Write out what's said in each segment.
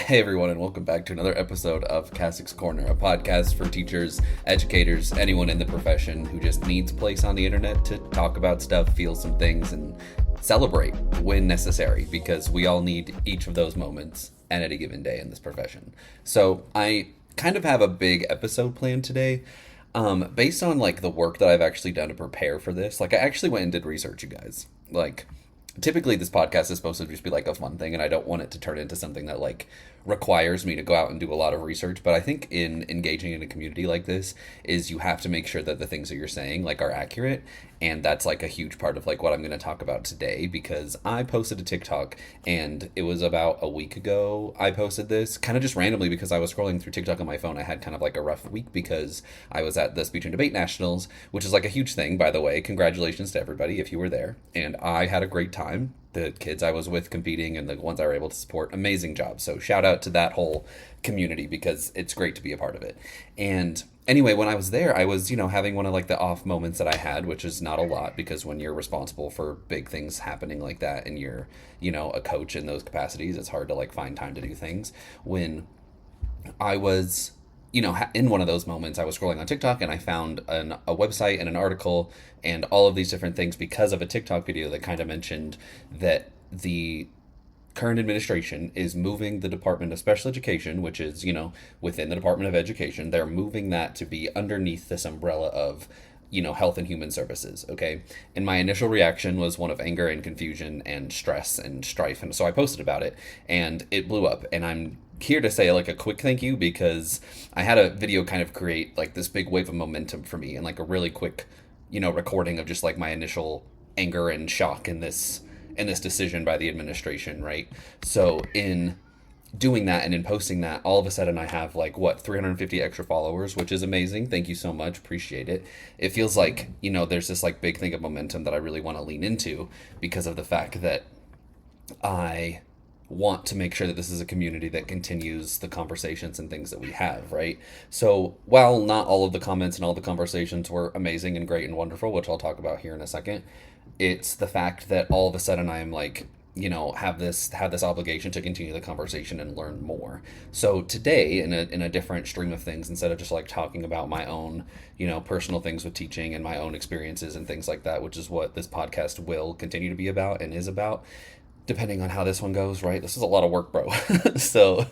Hey everyone, and welcome back to another episode of Kassick's Corner, a podcast for teachers, educators, anyone in the profession who just needs a place on the internet to talk about stuff, feel some things, and celebrate when necessary, because we all need each of those moments at any given day in this profession. So I kind of have a big episode planned today. Based on like the work that I've actually done to prepare for this. Like I actually went and did research, you guys. Like typically this podcast is supposed to just be like a fun thing, and I don't want it to turn into something that like requires me to go out and do a lot of research. But I think in engaging in a community like this is you have to make sure that the things that you're saying like are accurate, and that's like a huge part of like what I'm going to talk about today, because I posted a TikTok, and it was about a week ago I posted this kind of just randomly because I was scrolling through TikTok on my phone. I had kind of like a rough week because I was at the Speech and Debate Nationals, which is like a huge thing, by the way. Congratulations to everybody if you were there. And I had a great time. The kids I was with competing and the ones I were able to support, amazing job. So shout out to that whole community because it's great to be a part of it. And anyway, when I was there, I was, having one of like the off moments that I had, which is not a lot, because when you're responsible for big things happening like that and you're, a coach in those capacities, it's hard to like find time to do things. When I was in one of those moments, I was scrolling on TikTok and I found a website and an article and all of these different things because of a TikTok video that kind of mentioned that the current administration is moving the Department of Special Education, which is, within the Department of Education. They're moving that to be underneath this umbrella of Health and Human Services. Okay. And my initial reaction was one of anger and confusion and stress and strife. And so I posted about it and it blew up. And I'm here to say like a quick thank you, because I had a video kind of create like this big wave of momentum for me, and like a really quick, recording of just like my initial anger and shock in this decision by the administration. Right. So in doing that and in posting that, all of a sudden I have like 350 extra followers, which is amazing. Thank you so much. Appreciate it. It feels like, there's this like big thing of momentum that I really want to lean into, because of the fact that I want to make sure that this is a community that continues the conversations and things that we have, right? So while not all of the comments and all the conversations were amazing and great and wonderful, which I'll talk about here in a second, it's the fact that all of a sudden I'm like, have this obligation to continue the conversation and learn more. So today, in a different stream of things, instead of just like talking about my own personal things with teaching and my own experiences and things like that, which is what this podcast will continue to be about and is about, depending on how this one goes, right? This is a lot of work, bro. So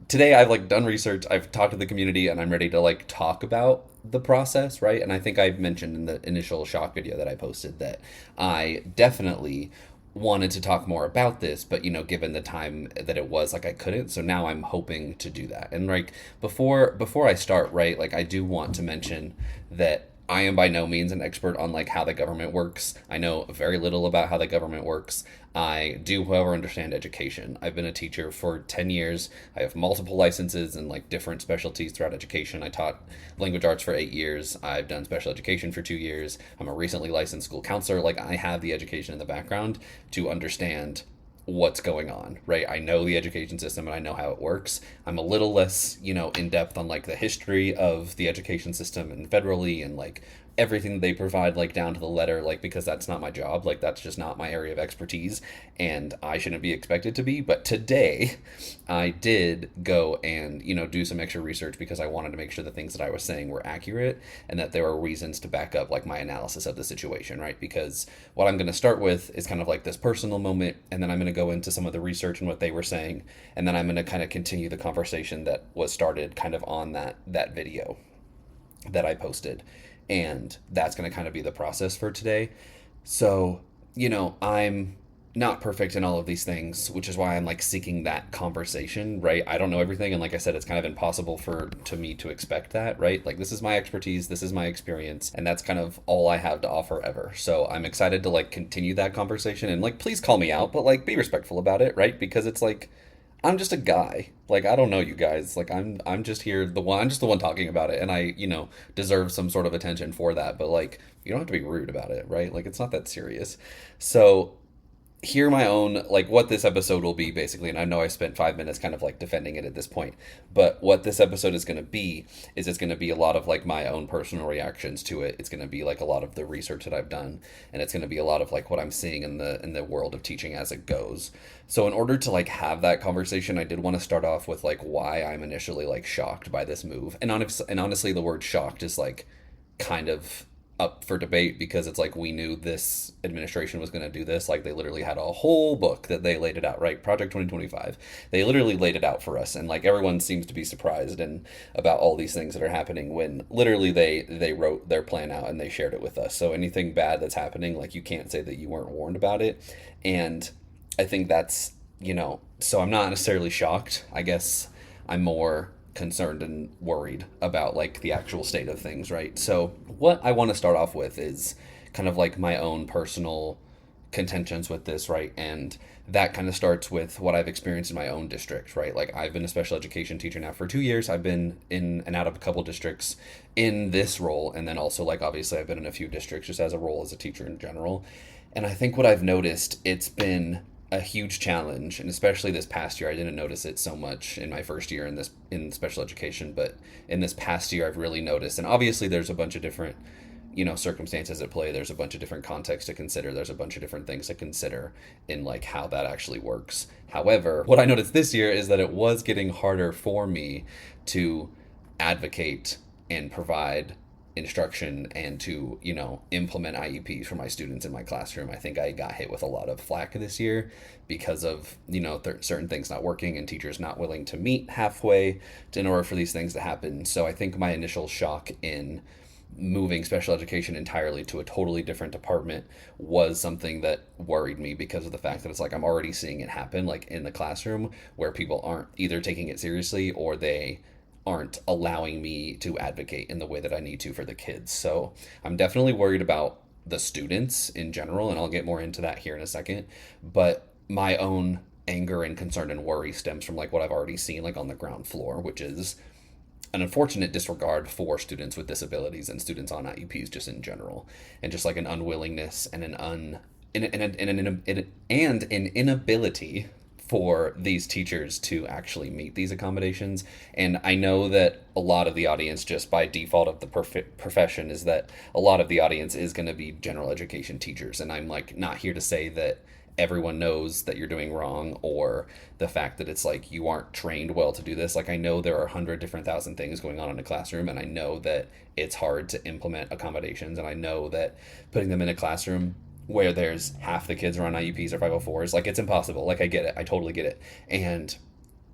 today I've like done research, I've talked to the community, and I'm ready to like talk about the process, right? And I think I've mentioned in the initial shock video that I posted that I definitely wanted to talk more about this, but given the time that it was, like I couldn't. So now I'm hoping to do that. And like before I start, right, like I do want to mention that I am by no means an expert on like how the government works. I know very little about how the government works. I do, however, understand education. I've been a teacher for 10 years. I have multiple licenses and like different specialties throughout education. I taught language arts for 8 years. I've done special education for 2 years. I'm a recently licensed school counselor. Like I have the education in the background to understand what's going on, right? I know the education system and I know how it works. I'm a little less, in depth on like the history of the education system and federally and like everything they provide, like down to the letter, like because that's not my job, like that's just not my area of expertise, and I shouldn't be expected to be. But today I did go and do some extra research because I wanted to make sure the things that I was saying were accurate and that there were reasons to back up like my analysis of the situation, right? Because what I'm going to start with is kind of like this personal moment, and then I'm going to go into some of the research and what they were saying, and then I'm going to kind of continue the conversation that was started kind of on that video that I posted. And that's going to kind of be the process for today. So, I'm not perfect in all of these things, which is why I'm like seeking that conversation, right? I don't know everything. And like I said, it's kind of impossible to me to expect that, right? Like this is my expertise, this is my experience, and that's kind of all I have to offer ever. So I'm excited to like continue that conversation, and like, please call me out, but like be respectful about it, right? Because it's like, I'm just a guy. Like I don't know you guys. Like I'm just here I'm just the one talking about it, and I, deserve some sort of attention for that, but like you don't have to be rude about it, right? Like it's not that serious. So hear my own, like, what this episode will be basically. And I know I spent 5 minutes kind of like defending it at this point, but what this episode is going to be is it's going to be a lot of like my own personal reactions to it. It's going to be like a lot of the research that I've done, and it's going to be a lot of like what I'm seeing in the world of teaching as it goes. So in order to like have that conversation, I did want to start off with like why I'm initially like shocked by this move. And honestly, the word shocked is like kind of up for debate, because it's like we knew this administration was going to do this. Like, they literally had a whole book that they laid it out, right? Project 2025. They literally laid it out for us, and like everyone seems to be surprised and about all these things that are happening, when literally they wrote their plan out and they shared it with us. So anything bad that's happening, like, you can't say that you weren't warned about it. And I think that's, so I'm not necessarily shocked. I guess I'm more concerned and worried about like the actual state of things, right? So what I want to start off with is kind of like my own personal contentions with this, right? And that kind of starts with what I've experienced in my own district, right? Like, I've been a special education teacher now for 2 years. I've been in and out of a couple districts in this role, and then also like obviously I've been in a few districts just as a role as a teacher in general. And I think what I've noticed, it's been a huge challenge, and especially this past year. I didn't notice it so much in my first year in special education, but in this past year I've really noticed. And obviously there's a bunch of different circumstances at play. There's a bunch of different contexts to consider. There's a bunch of different things to consider in like how that actually works. However, what I noticed this year is that it was getting harder for me to advocate and provide instruction and to implement IEPs for my students in my classroom. I think I got hit with a lot of flack this year because of certain things not working and teachers not willing to meet halfway in order for these things to happen. So I think my initial shock in moving special education entirely to a totally different department was something that worried me, because of the fact that it's like I'm already seeing it happen like in the classroom, where people aren't either taking it seriously or they aren't allowing me to advocate in the way that I need to for the kids. So I'm definitely worried about the students in general, and I'll get more into that here in a second. But my own anger and concern and worry stems from like what I've already seen like on the ground floor, which is an unfortunate disregard for students with disabilities and students on IEPs just in general, and just like an unwillingness and an inability for these teachers to actually meet these accommodations. And I know that a lot of the audience, just by default of the profession, is that a lot of the audience is going to be general education teachers. And I'm like not here to say that everyone knows that you're doing wrong, or the fact that it's like you aren't trained well to do this. Like, I know there are 100 different thousand things going on in a classroom, and I know that it's hard to implement accommodations, and I know that putting them in a classroom where there's half the kids are on IEPs or 504s, like, it's impossible. Like, I get it. I totally get it. And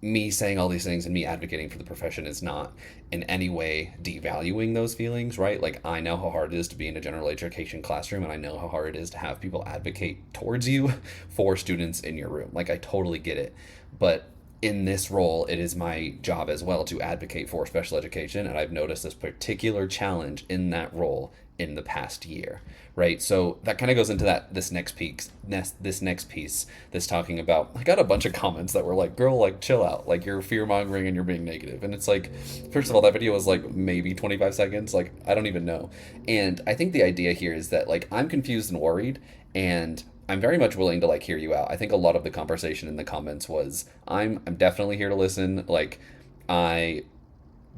me saying all these things and me advocating for the profession is not in any way devaluing those feelings, right? Like, I know how hard it is to be in a general education classroom, and I know how hard it is to have people advocate towards you for students in your room. Like, I totally get it. But in this role, it is my job as well to advocate for special education, and I've noticed this particular challenge in that role in the past year, right? So that kind of goes into this next piece, this talking about, I got a bunch of comments that were like, girl, like, chill out, like, you're fear-mongering and you're being negative. And it's like, first of all, that video was like maybe 25 seconds, like, I don't even know. And I think the idea here is that like I'm confused and worried, and I'm very much willing to like hear you out. I think a lot of the conversation in the comments was, I'm definitely here to listen. Like, I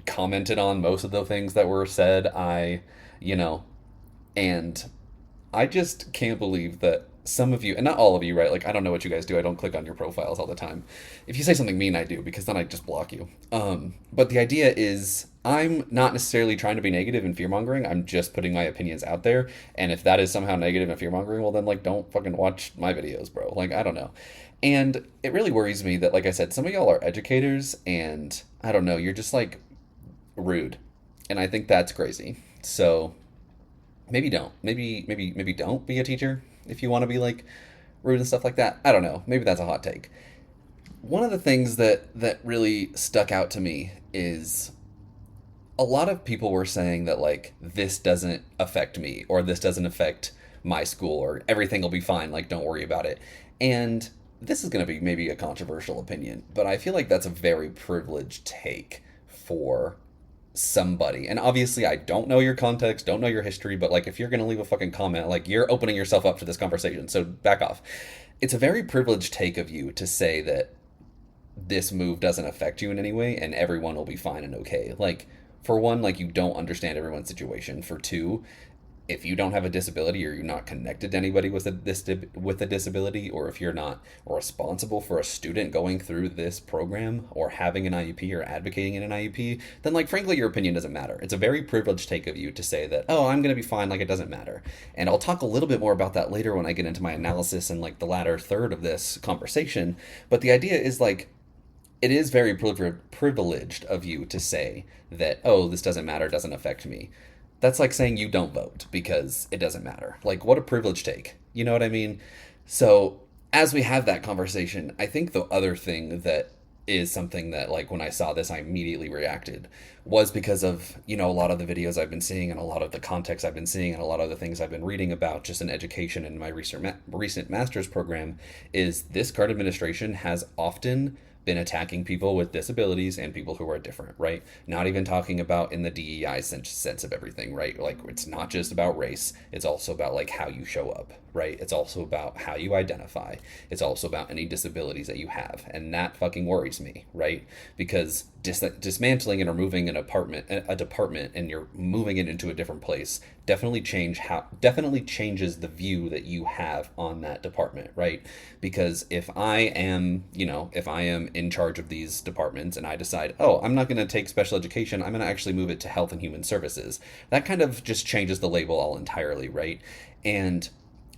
commented on most of the things that were said. And I just can't believe that some of you, and not all of you, right? Like, I don't know what you guys do. I don't click on your profiles all the time. If you say something mean, I do, because then I just block you. But the idea is, I'm not necessarily trying to be negative and fear mongering. I'm just putting my opinions out there. And if that is somehow negative and fear mongering, well, then like, don't fucking watch my videos, bro. Like, I don't know. And it really worries me that, like I said, some of y'all are educators, and I don't know, you're just like rude. And I think that's crazy. So maybe don't. Maybe don't be a teacher if you want to be like rude and stuff like that. I don't know. Maybe that's a hot take. One of the things that really stuck out to me is a lot of people were saying that like, this doesn't affect me, or this doesn't affect my school, or everything will be fine, like, don't worry about it. And this is going to be maybe a controversial opinion, but I feel like that's a very privileged take for somebody. And obviously I don't know your context, don't know your history, but like, if you're going to leave a fucking comment, like, you're opening yourself up to this conversation, so back off. it's a very privileged take of you to say that this move doesn't affect you in any way and everyone will be fine and okay. Like, for one, like, you don't understand everyone's situation. For two, if you don't have a disability or you're not connected to anybody with a disability, or if you're not responsible for a student going through this program or having an IEP or advocating in an IEP, then, like, frankly, your opinion doesn't matter. It's a very privileged take of you to say that, oh, I'm going to be fine, like it doesn't matter. And I'll talk a little bit more about that later when I get into my analysis and, like, the latter third of this conversation. But the idea is, like, it is very privileged of you to say that, oh, this doesn't matter, doesn't affect me. That's like saying you don't vote because it doesn't matter. Like, what a privilege take. You know what I mean? So, as we have that conversation, I think the other thing that is something that, like, when I saw this, I immediately reacted was because of, a lot of the videos I've been seeing and a lot of the context I've been seeing and a lot of the things I've been reading about just in education in my recent master's program is this current administration has often been attacking people with disabilities and people who are different, right? Not even talking about in the DEI sense of everything, right? Like, it's not just about race. It's also about, like, how you show up, right? It's also about how you identify. It's also about any disabilities that you have. And that fucking worries me, right? Because dismantling and removing a department and you're moving it into a different place definitely changes the view that you have on that department, right? Because if I am in charge of these departments and I decide, oh, I'm not going to take special education, I'm going to actually move it to health and human services, that kind of just changes the label all entirely, right? And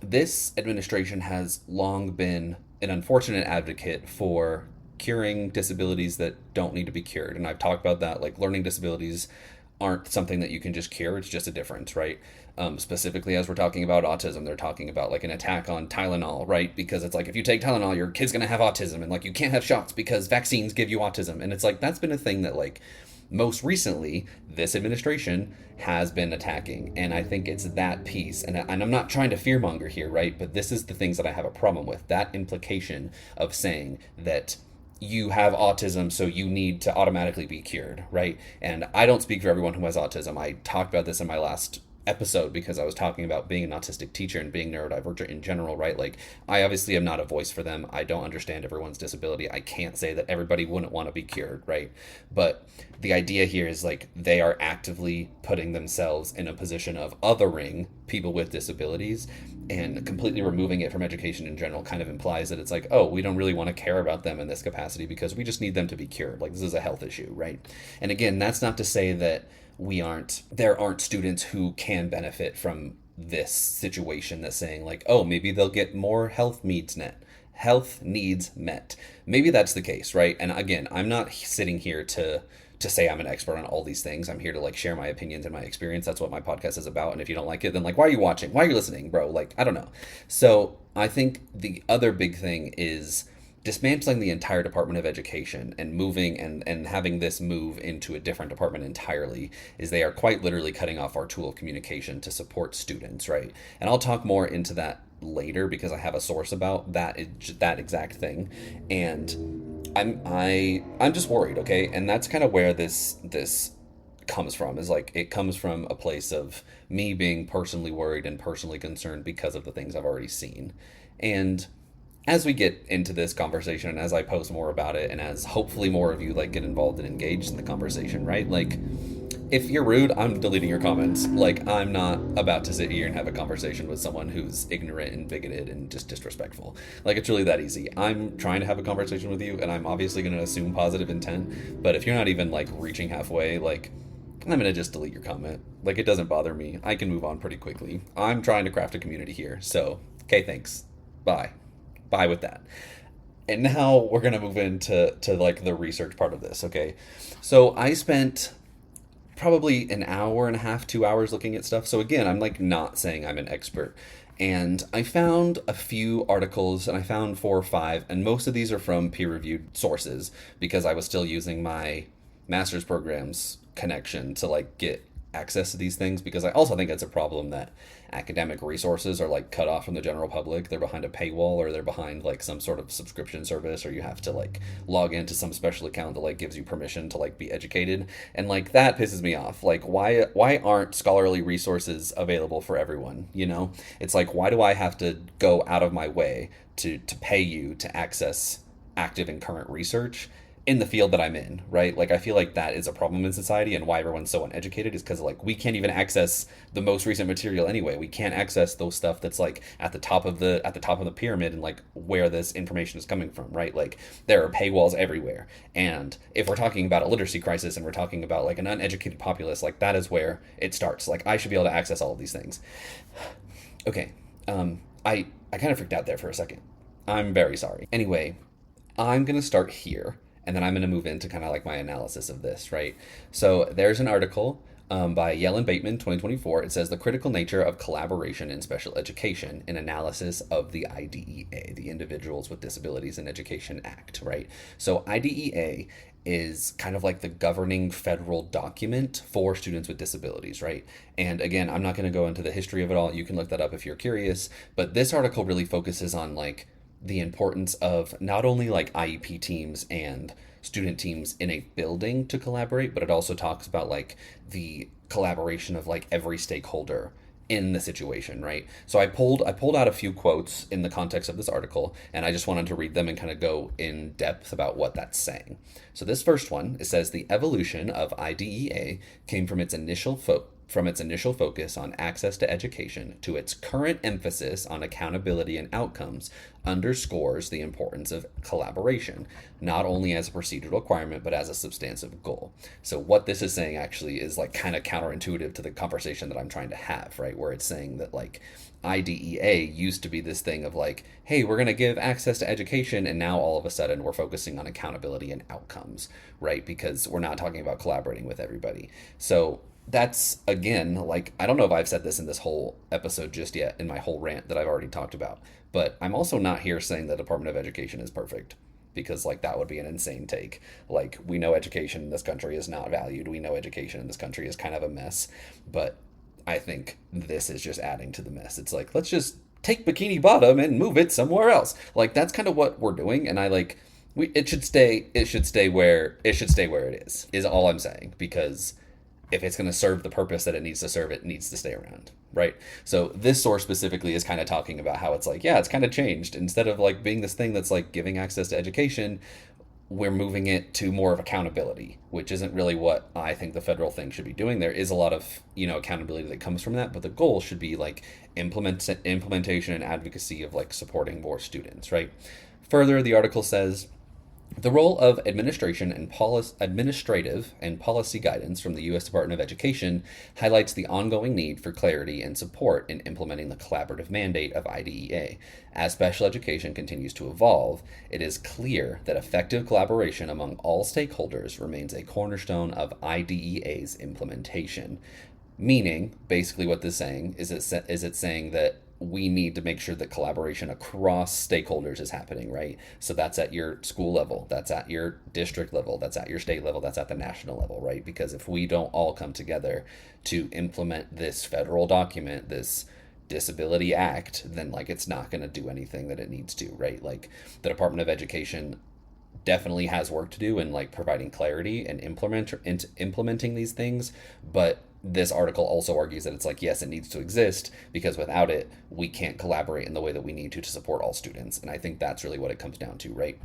this administration has long been an unfortunate advocate for curing disabilities that don't need to be cured. And I've talked about that, like, learning disabilities aren't something that you can just cure. It's just a difference, right? Specifically, as we're talking about autism, they're talking about, like, an attack on Tylenol, right? Because it's like, if you take Tylenol, your kid's going to have autism, and, like, you can't have shots because vaccines give you autism. And it's like, that's been a thing that, like, most recently, this administration has been attacking. And I think it's that piece. And I'm not trying to fearmonger here, right? But this is the things that I have a problem with. That implication of saying that you have autism, so you need to automatically be cured, right? And I don't speak for everyone who has autism. I talked about this in my last episode because I was talking about being an autistic teacher and being neurodivergent in general, right? Like, I obviously am not a voice for them. I don't understand everyone's disability. I can't say that everybody wouldn't want to be cured, right? But the idea here is, like, they are actively putting themselves in a position of othering people with disabilities, and completely removing it from education in general kind of implies that it's like, oh, we don't really want to care about them in this capacity because we just need them to be cured. Like, this is a health issue, right? And again, that's not to say that there aren't students who can benefit from this situation that's saying, like, oh, maybe they'll get more health needs met. Maybe that's the case, right? And again, I'm not sitting here to say I'm an expert on all these things. I'm here to, like, share my opinions and my experience. That's what my podcast is about. And if you don't like it, then, like, why are you watching? Why are you listening, bro? Like, I don't know. So I think the other big thing is dismantling the entire Department of Education and moving and having this move into a different department entirely is they are quite literally cutting off our tool of communication to support students, right? And I'll talk more into that later because I have a source about that exact thing. And I'm just worried, okay? And that's kind of where this comes from, is, like, it comes from a place of me being personally worried and personally concerned because of the things I've already seen. And as we get into this conversation and as I post more about it and as hopefully more of you, like, get involved and engaged in the conversation, right? Like, if you're rude, I'm deleting your comments. Like, I'm not about to sit here and have a conversation with someone who's ignorant and bigoted and just disrespectful. Like, it's really that easy. I'm trying to have a conversation with you, and I'm obviously going to assume positive intent. But if you're not even, like, reaching halfway, like, I'm going to just delete your comment. Like, it doesn't bother me. I can move on pretty quickly. I'm trying to craft a community here. So, okay, thanks. Bye. Bye with that. And now we're going to move into like the research part of this, okay? So I spent probably an hour and a half, 2 hours looking at stuff. So again, I'm, like, not saying I'm an expert. And I found a few articles, and I found 4 or 5, and most of these are from peer-reviewed sources because I was still using my master's program's connection to, like, get access to these things, because I also think it's a problem that academic resources are like cut off from the general public. They're behind a paywall, or they're behind like some sort of subscription service, or you have to like log into some special account that like gives you permission to like be educated. And like that pisses me off. Like why aren't scholarly resources available for everyone? You know, it's like, why do I have to go out of my way to pay you to access active and current research in the field that I'm in, right? Like, I feel like that is a problem in society, and why everyone's so uneducated is because like we can't even access the most recent material anyway. We can't access those stuff that's like at the top of the pyramid, and like where this information is coming from, right? Like, there are paywalls everywhere. And if we're talking about a literacy crisis and we're talking about like an uneducated populace, like that is where it starts. Like, I should be able to access all of these things. Okay. I kind of freaked out there for a second. I'm very sorry. Anyway, I'm going to start here, and then I'm going to move into kind of like my analysis of this, right? So there's an article by Yellen Bateman, 2024. It says the critical nature of collaboration in special education, an analysis of the IDEA, the Individuals with Disabilities in Education Act, right? So IDEA is kind of like the governing federal document for students with disabilities, right? And again, I'm not going to go into the history of it all. You can look that up if you're curious. But this article really focuses on like the importance of not only like IEP teams and student teams in a building to collaborate, but it also talks about like the collaboration of like every stakeholder in the situation, right? So I pulled out a few quotes in the context of this article, and I just wanted to read them and kind of go in depth about what that's saying. So this first one, it says the evolution of IDEA came from its initial focus on access to education to its current emphasis on accountability and outcomes underscores the importance of collaboration, not only as a procedural requirement, but as a substantive goal. So what this is saying actually is like kind of counterintuitive to the conversation that I'm trying to have, right? Where it's saying that like IDEA used to be this thing of like, hey, we're going to give access to education, and now all of a sudden we're focusing on accountability and outcomes, right? Because we're not talking about collaborating with everybody. So that's, again, like, I don't know if I've said this in this whole episode just yet, in my whole rant that I've already talked about, but I'm also not here saying the Department of Education is perfect, because like that would be an insane take. Like, we know education in this country is not valued. We know education in this country is kind of a mess, but I think this is just adding to the mess. It's like, let's just take Bikini Bottom and move it somewhere else. Like, that's kind of what we're doing, and I like, it should stay where it is all I'm saying, because if it's going to serve the purpose that it needs to serve, it needs to stay around, right? So this source specifically is kind of talking about how it's like, yeah, it's kind of changed. Instead of like being this thing that's like giving access to education, we're moving it to more of accountability, which isn't really what I think the federal thing should be doing. There is a lot of, accountability that comes from that, but the goal should be like implementation and advocacy of like supporting more students, right? Further, the article says, the role of administrative and policy guidance from the U.S. Department of Education highlights the ongoing need for clarity and support in implementing the collaborative mandate of IDEA. As special education continues to evolve, it is clear that effective collaboration among all stakeholders remains a cornerstone of IDEA's implementation. Meaning, basically what this is saying is it's saying that we need to make sure that collaboration across stakeholders is happening, right? So that's at your school level, that's at your district level, that's at your state level, that's at the national level, right? Because if we don't all come together to implement this federal document, this Disability Act, then like it's not going to do anything that it needs to, right? Like, the Department of Education definitely has work to do in like providing clarity and implementing these things, but this article also argues that it's like, yes, it needs to exist, because without it, we can't collaborate in the way that we need to support all students. And I think that's really what it comes down to, right?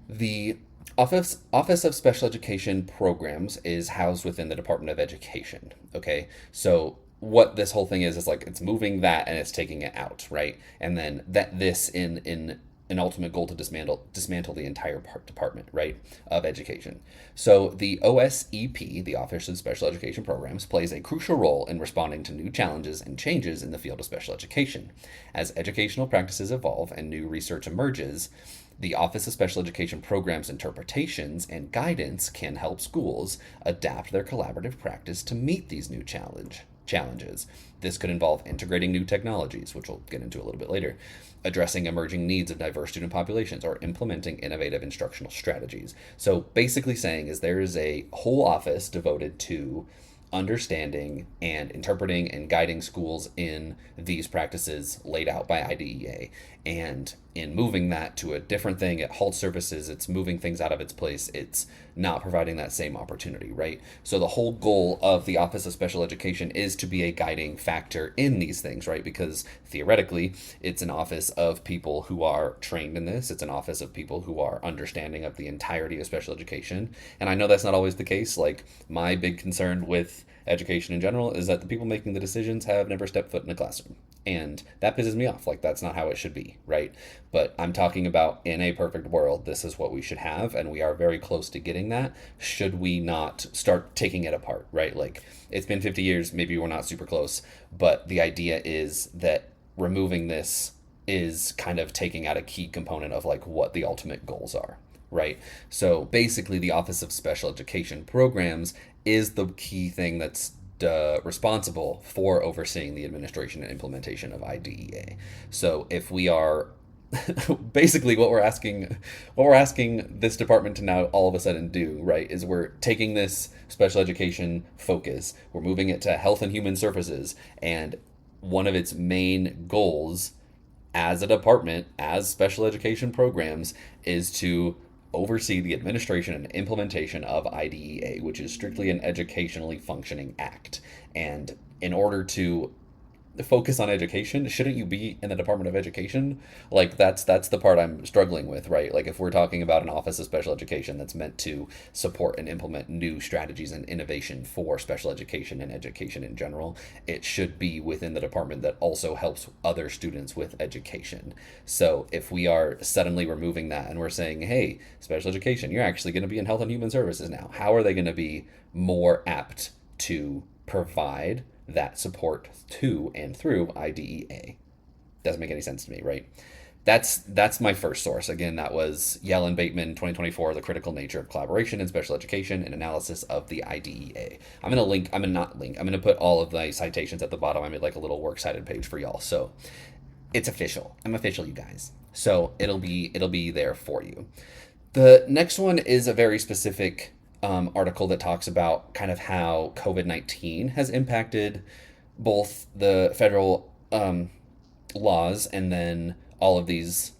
The Office of Special Education Programs is housed within the Department of Education, okay? So what this whole thing is like, it's moving that and it's taking it out, right? And then this in an ultimate goal to dismantle the entire department, right, of education. So the OSEP, the Office of Special Education Programs, plays a crucial role in responding to new challenges and changes in the field of special education. As educational practices evolve and new research emerges, the Office of Special Education Programs interpretations and guidance can help schools adapt their collaborative practice to meet these new challenges. This could involve integrating new technologies, which we'll get into a little bit later, addressing emerging needs of diverse student populations, or implementing innovative instructional strategies. So basically saying is there is a whole office devoted to understanding and interpreting and guiding schools in these practices laid out by IDEA. And in moving that to a different thing, it halts services, it's moving things out of its place, it's not providing that same opportunity, right? So the whole goal of the Office of Special Education is to be a guiding factor in these things, right? Because theoretically, it's an office of people who are trained in this, it's an office of people who are understanding of the entirety of special education. And I know that's not always the case. Like, my big concern with education in general is that the people making the decisions have never stepped foot in a classroom. And that pisses me off. Like, that's not how it should be, right? But I'm talking about, in a perfect world, this is what we should have, and we are very close to getting that. Should we not start taking it apart, right? Like, it's been 50 years, maybe we're not super close, but the idea is that removing this is kind of taking out a key component of like what the ultimate goals are, right? So basically, the Office of Special Education Programs is the key thing that's responsible for overseeing the administration and implementation of IDEA. So if we are basically what we're asking this department to now all of a sudden do, right, is we're taking this special education focus, we're moving it to health and human services, and one of its main goals as a department, as special education programs, is to oversee the administration and implementation of IDEA, which is strictly an educationally functioning act. And in order to focus on education, shouldn't you be in the Department of Education? Like, that's the part I'm struggling with, right? Like, if we're talking about an Office of Special Education that's meant to support and implement new strategies and innovation for special education and education in general, it should be within the department that also helps other students with education. So if we are suddenly removing that and we're saying, hey, special education, you're actually going to be in health and human services now, how are they going to be more apt to provide that support to and through IDEA? Doesn't make any sense to me, right? That's my first source. Again, that was Yellen Bateman, 2024, The Critical Nature of Collaboration in Special Education, an analysis of the IDEA. I'm going to put all of the citations at the bottom. I made like a little works cited page for y'all. So it's official. I'm official, you guys. So it'll be there for you. The next one is a very specific article that talks about kind of how COVID-19 has impacted both the federal laws and then all of these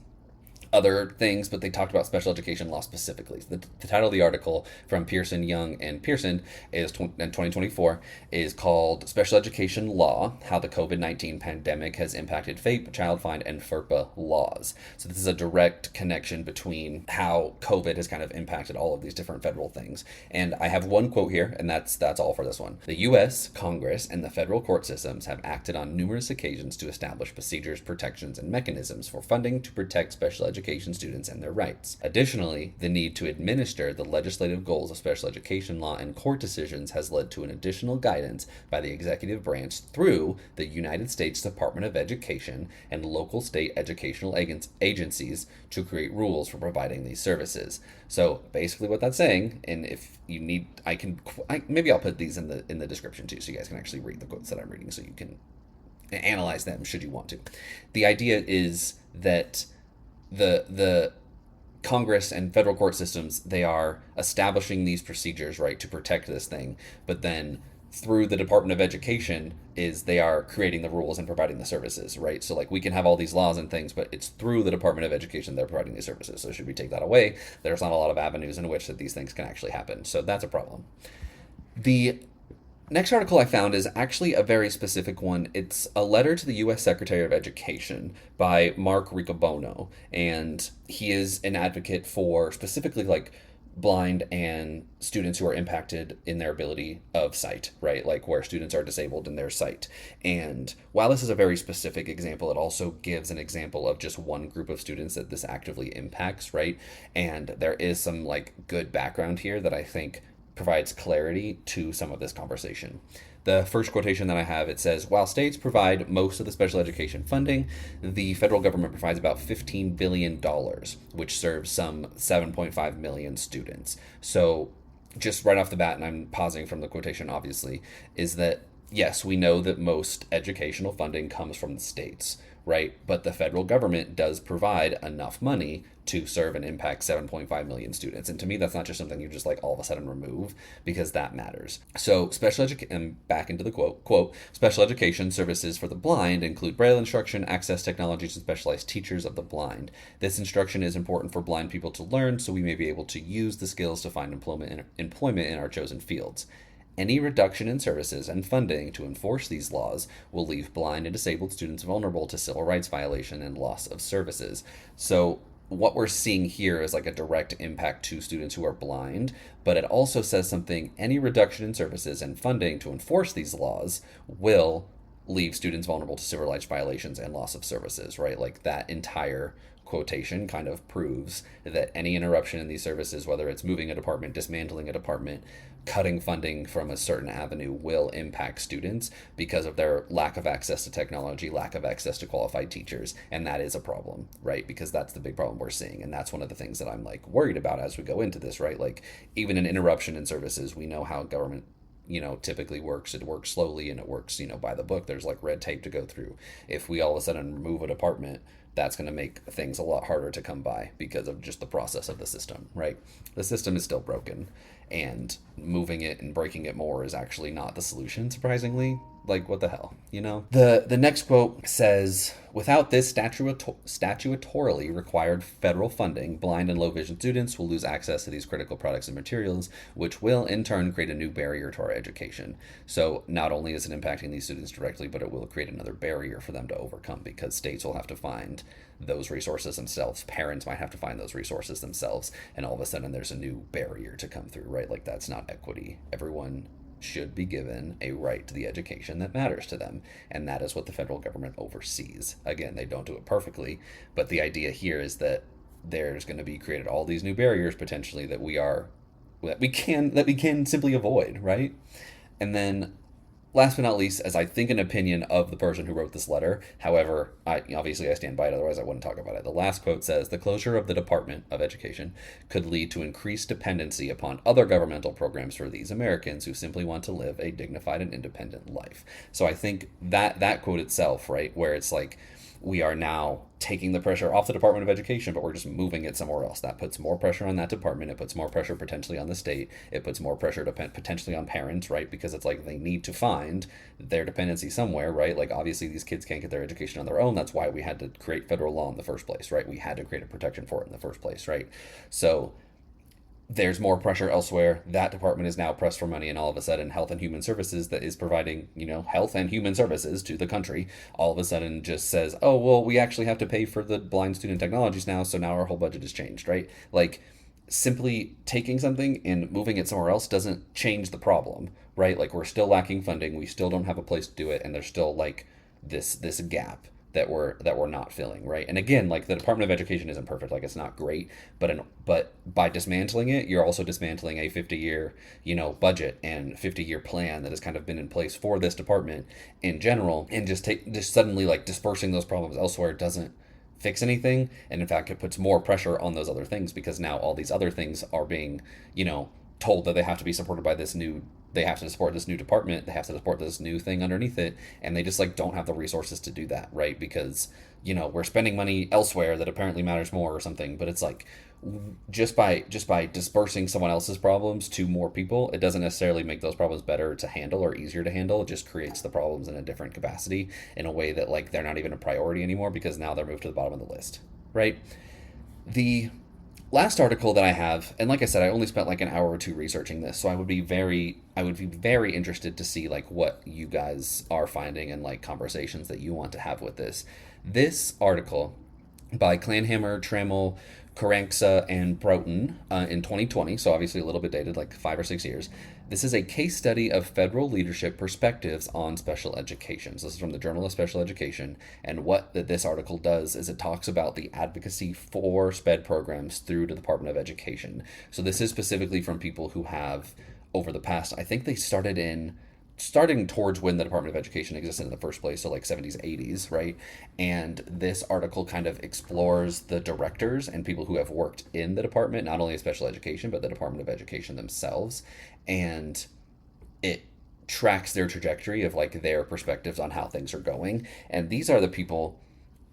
other things, but they talked about special education law specifically. The title of the article from Pearson, Young, and Pearson is in 2024 is called Special Education Law, How the COVID-19 Pandemic Has Impacted FAPE, Child Find, and FERPA Laws. So this is a direct connection between how COVID has kind of impacted all of these different federal things. And I have one quote here, and that's all for this one. The U.S., Congress, and the federal court systems have acted on numerous occasions to establish procedures, protections, and mechanisms for funding to protect special education students and their rights. Additionally, the need to administer the legislative goals of special education law and court decisions has led to an additional guidance by the executive branch through the United States Department of Education and local state educational agencies to create rules for providing these services. So basically what that's saying, and if you need, maybe I'll put these in the description too, so you guys can actually read the quotes that I'm reading, so you can analyze them should you want to. The idea is that the Congress and federal court systems, they are establishing these procedures, right, to protect this thing, but then through the Department of Education is they are creating the rules and providing the services, right? So like we can have all these laws and things, but it's through the Department of Education they're providing these services. So should we take that away? There's not a lot of avenues in which that these things can actually happen. So that's a problem. The next article I found is actually a very specific one. It's a letter to the U.S. Secretary of Education by Mark Riccobono, and he is an advocate for specifically like blind and students who are impacted in their ability of sight, right? Like where students are disabled in their sight. And while this is a very specific example, it also gives an example of just one group of students that this actively impacts, right? And there is some like good background here that I think provides clarity to some of this conversation. The first quotation that I have, it says, while states provide most of the special education funding, the federal government provides about $15 billion, which serves some 7.5 million students. So just right off the bat, and I'm pausing from the quotation obviously, is that yes, we know that most educational funding comes from the states, right? But the federal government does provide enough money to serve and impact 7.5 million students. And to me, that's not just something you just like all of a sudden remove, because that matters. So special education, and back into the quote, special education services for the blind include Braille instruction, access technologies, and specialized teachers of the blind. This instruction is important for blind people to learn, so we may be able to use the skills to find employment in our chosen fields. Any reduction in services and funding to enforce these laws will leave blind and disabled students vulnerable to civil rights violation and loss of services. So what we're seeing here is like a direct impact to students who are blind, but it also says something: any reduction in services and funding to enforce these laws will leave students vulnerable to civil rights violations and loss of services, right? Like that entire quotation kind of proves that any interruption in these services, whether it's moving a department, dismantling a department, cutting funding from a certain avenue, will impact students because of their lack of access to technology, lack of access to qualified teachers. And that is a problem, right? Because that's the big problem we're seeing. And that's one of the things that I'm like worried about as we go into this, right? Like even an interruption in services, we know how government typically works. It works slowly and it works, by the book. There's like red tape to go through. If we all of a sudden remove a department, that's going to make things a lot harder to come by because of just the process of the system, right? The system is still broken, and moving it and breaking it more is actually not the solution, surprisingly. Like, what the hell, The next quote says, without this statutorily required federal funding, blind and low vision students will lose access to these critical products and materials, which will in turn create a new barrier to our education. So not only is it impacting these students directly, but it will create another barrier for them to overcome, because states will have to find those resources themselves. Parents might have to find those resources themselves. And all of a sudden there's a new barrier to come through, right? Like, that's not equity. Everyone should be given a right to the education that matters to them. And that is what the federal government oversees. Again, they don't do it perfectly, but the idea here is that there's going to be created all these new barriers potentially that we can simply avoid, right? And then last but not least, as I think an opinion of the person who wrote this letter, however, I stand by it, otherwise I wouldn't talk about it. The last quote says, the closure of the Department of Education could lead to increased dependency upon other governmental programs for these Americans who simply want to live a dignified and independent life. So I think that quote itself, right, where it's like, we are now taking the pressure off the Department of Education, but we're just moving it somewhere else. That puts more pressure on that department. It puts more pressure potentially on the state. It puts more pressure potentially on parents, right? Because it's like they need to find their dependency somewhere, right? Like, obviously these kids can't get their education on their own. That's why we had to create federal law in the first place, right? We had to create a protection for it in the first place, right? So there's more pressure elsewhere. That department is now pressed for money, and all of a sudden Health and Human Services, that is providing, health and human services to the country, all of a sudden just says, oh, well, we actually have to pay for the blind student technologies now, so now our whole budget has changed, right? Like, simply taking something and moving it somewhere else doesn't change the problem, right? Like, we're still lacking funding, we still don't have a place to do it, and there's still like this gap that we're not filling, right? And again, like, the Department of Education isn't perfect, like, it's not great, but by dismantling it, you're also dismantling a 50-year budget and 50-year plan that has kind of been in place for this department in general, and just suddenly like dispersing those problems elsewhere doesn't fix anything. And in fact, it puts more pressure on those other things, because now all these other things are being told that they have to be supported by they have to support this new department, they have to support this new thing underneath it, and they just like don't have the resources to do that, right? Because we're spending money elsewhere that apparently matters more or something. But it's like, just by dispersing someone else's problems to more people, it doesn't necessarily make those problems better to handle or easier to handle. It just creates the problems in a different capacity, in a way that like they're not even a priority anymore, because now they're moved to the bottom of the list, right? The last article that I have, and like I said, I only spent like an hour or two researching this, so I would be very interested to see like what you guys are finding and like conversations that you want to have with this. This article by Clanhammer, Trammell, Karanksa, and Broughton in 2020, so obviously a little bit dated, like 5 or 6 years. This is a case study of federal leadership perspectives on special education. So this is from the Journal of Special Education, and what this article does is it talks about the advocacy for SPED programs through the Department of Education. So this is specifically from people who have, over the past, I think they starting towards when the Department of Education existed in the first place, so like 70s, 80s, right? And this article kind of explores the directors and people who have worked in the department, not only of special education, but the Department of Education themselves. And it tracks their trajectory of like their perspectives on how things are going. And these are the people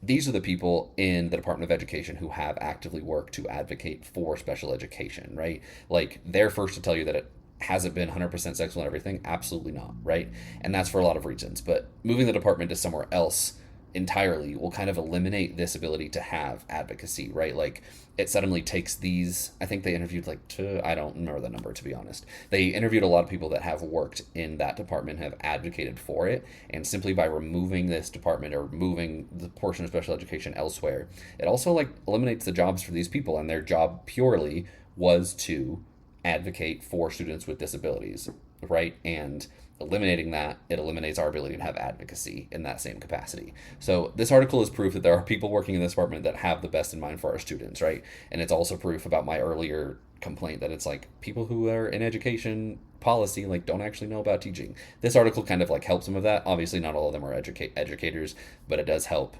these are the people in the Department of Education who have actively worked to advocate for special education, right? Like, they're first to tell you that it hasn't been 100% sexual and everything. Absolutely not, right? And that's for a lot of reasons. But moving the department to somewhere else entirely will kind of eliminate this ability to have advocacy, right? Like, it suddenly takes these, I think they interviewed like two, I don't remember the number, to be honest. They interviewed a lot of people that have worked in that department, have advocated for it, and simply by removing this department or moving the portion of special education elsewhere, it also like eliminates the jobs for these people, and their job purely was to advocate for students with disabilities, right? And eliminating that, it eliminates our ability to have advocacy in that same capacity. So this article is proof that there are people working in this department that have the best in mind for our students, right? And it's also proof about my earlier complaint that it's like people who are in education policy like don't actually know about teaching. This article kind of like helps some of that. Obviously not all of them are educators, but it does help.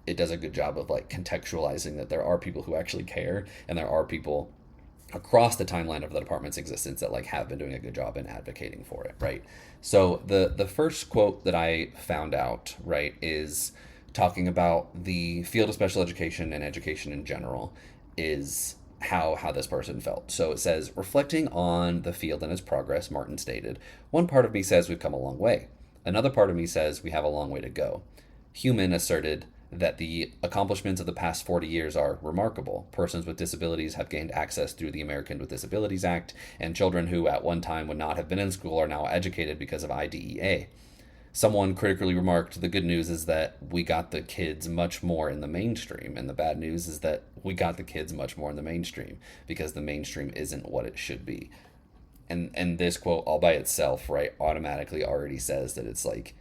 It does a good job of like contextualizing that there are people who actually care, and there are people across the timeline of the department's existence that like have been doing a good job in advocating for it, right? So the first quote that I found out, right, is talking about the field of special education and education in general, is how this person felt. So it says, reflecting on the field and its progress, Martin stated, one part of me says we've come a long way. Another part of me says we have a long way to go. Human asserted that the accomplishments of the past 40 years are remarkable. Persons with disabilities have gained access through the Americans with Disabilities Act, and children who at one time would not have been in school are now educated because of IDEA. Someone critically remarked, the good news is that we got the kids much more in the mainstream, and the bad news is that we got the kids much more in the mainstream because the mainstream isn't what it should be. And this quote all by itself, right, automatically already says that it's like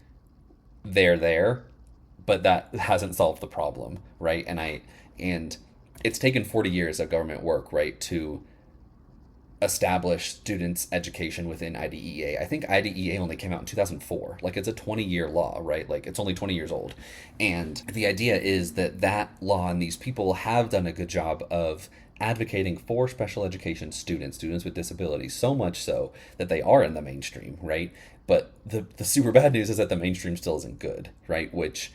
they're there, but that hasn't solved the problem, right? And it's taken 40 years of government work, right, to establish students' education within IDEA. I think IDEA only came out in 2004. Like, it's a 20-year law, right? Like, it's only 20 years old. And the idea is that that law and these people have done a good job of advocating for special education students with disabilities, so much so that they are in the mainstream, right? But the super bad news is that the mainstream still isn't good, right? Which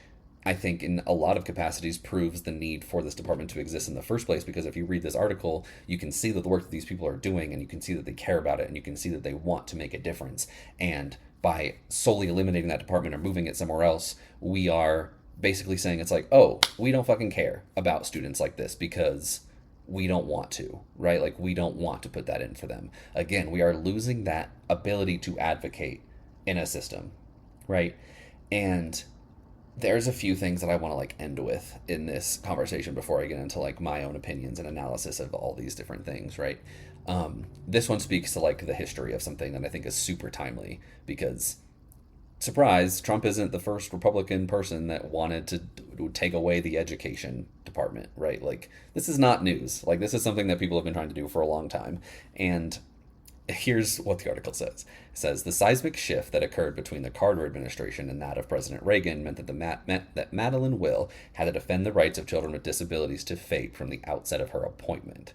I think in a lot of capacities proves the need for this department to exist in the first place, because if you read this article, you can see that the work that these people are doing, and you can see that they care about it, and you can see that they want to make a difference. And by solely eliminating that department or moving it somewhere else, we are basically saying it's like, oh, we don't fucking care about students like this because we don't want to, right? Like, we don't want to put that in for them. Again, we are losing that ability to advocate in a system, right? And there's a few things that I want to like end with in this conversation before I get into like my own opinions and analysis of all these different things, right? This one speaks to like the history of something that I think is super timely, because surprise, Trump isn't the first Republican person that wanted to take away the education department, right? Like, this is not news. Like, this is something that people have been trying to do for a long time. And here's what the article says. It says, the seismic shift that occurred between the Carter administration and that of President Reagan meant that Madeleine Will had to defend the rights of children with disabilities to fate from the outset of her appointment.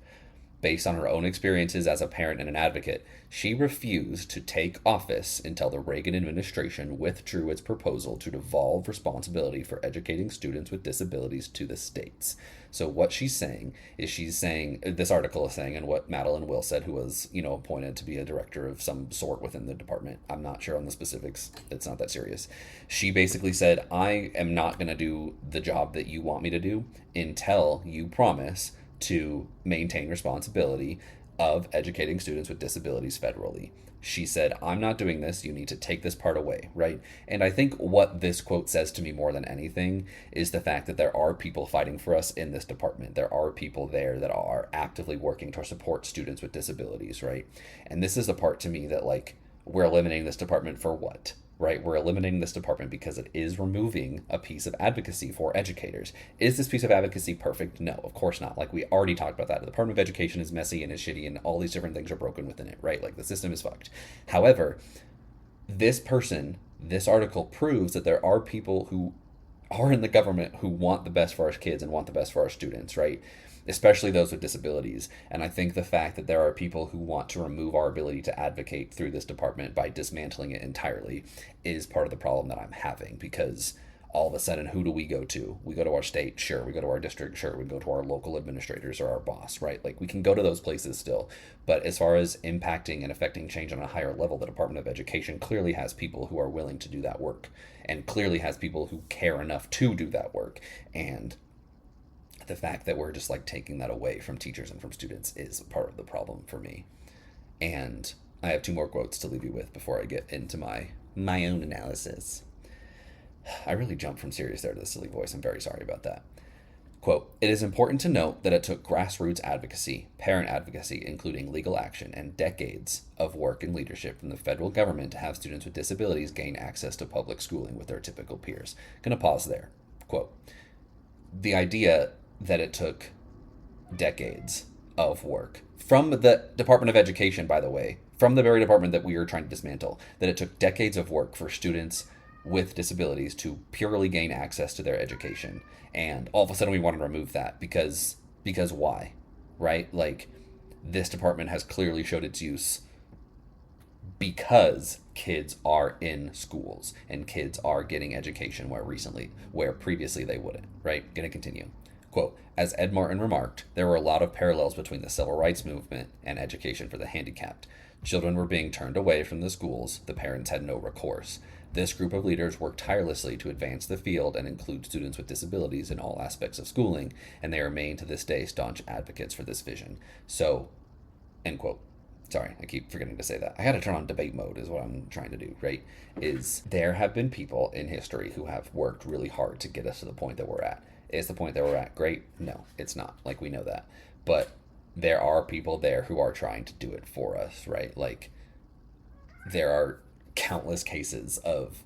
Based on her own experiences as a parent and an advocate, she refused to take office until the Reagan administration withdrew its proposal to devolve responsibility for educating students with disabilities to the states. So what she's saying is, this article is saying, and what Madeleine Will said, who was, appointed to be a director of some sort within the department. I'm not sure on the specifics. It's not that serious. She basically said, I am not going to do the job that you want me to do until you promise to maintain responsibility of educating students with disabilities federally. She said, I'm not doing this. You need to take this part away, right? And I think what this quote says to me more than anything is the fact that there are people fighting for us in this department. There are people there that are actively working to support students with disabilities, right? And this is the part to me that, like, we're eliminating this department for what? Right? We're eliminating this department because it is removing a piece of advocacy for educators. Is this piece of advocacy perfect? No, of course not. Like, we already talked about that. The Department of Education is messy and is shitty, and all these different things are broken within it, right? Like, the system is fucked. However, this article proves that there are people who are in the government who want the best for our kids and want the best for our students, right? Especially those with disabilities. And I think the fact that there are people who want to remove our ability to advocate through this department by dismantling it entirely is part of the problem that I'm having, because all of a sudden, who do we go to? We go to our state, sure. We go to our district, sure. We go to our local administrators or our boss, right? Like we can go to those places still. But as far as impacting and affecting change on a higher level, the Department of Education clearly has people who are willing to do that work and clearly has people who care enough to do that work. And the fact that we're just like taking that away from teachers and from students is part of the problem for me. And I have two more quotes to leave you with before I get into my own analysis. I really jumped from serious there to the silly voice. I'm very sorry about that. Quote, "It is important to note that it took grassroots advocacy, parent advocacy, including legal action, and decades of work and leadership from the federal government to have students with disabilities gain access to public schooling with their typical peers." Gonna pause there. Quote, the idea that it took decades of work from the Department of Education, by the way, from the very department that we are trying to dismantle, that it took decades of work for students with disabilities to purely gain access to their education. And all of a sudden we want to remove that because why? Right? Like this department has clearly showed its use because kids are in schools and kids are getting education where previously they wouldn't, right? Gonna continue. Quote, "As Ed Martin remarked, there were a lot of parallels between the civil rights movement and education for the handicapped. Children were being turned away from the schools. The parents had no recourse. This group of leaders worked tirelessly to advance the field and include students with disabilities in all aspects of schooling, and they remain to this day staunch advocates for this vision." So, end quote. Sorry, I keep forgetting to say that. I gotta turn on debate mode is what I'm trying to do, right? Is there have been people in history who have worked really hard to get us to the point that we're at. Is the point that we're at great? No, it's not. Like, we know that. But there are people there who are trying to do it for us, right? Like, there are countless cases of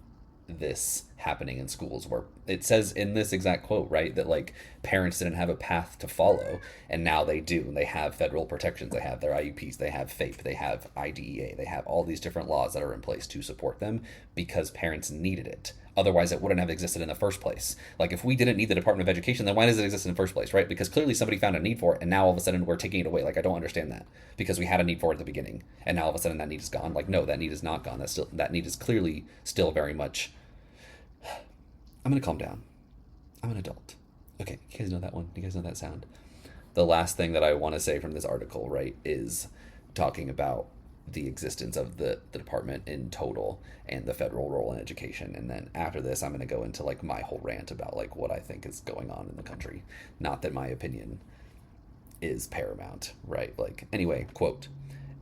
this happening in schools where it says in this exact quote, right, that like parents didn't have a path to follow and now they do. They have federal protections, they have their IEPs, they have FAPE, they have IDEA, they have all these different laws that are in place to support them because parents needed it. Otherwise, it wouldn't have existed in the first place. Like, if we didn't need the Department of Education, then why does it exist in the first place, right? Because clearly somebody found a need for it, and now all of a sudden we're taking it away. Like, I don't understand that. Because we had a need for it at the beginning, and now all of a sudden that need is gone. Like, no, that need is not gone. That need is clearly still very much... I'm going to calm down. I'm an adult. Okay, you guys know that one? You guys know that sound? The last thing that I want to say from this article, right, is talking about the existence of the department in total and the federal role in education. And then after this, I'm going to go into like my whole rant about like what I think is going on in the country. Not that my opinion is paramount, right? Like, anyway, quote,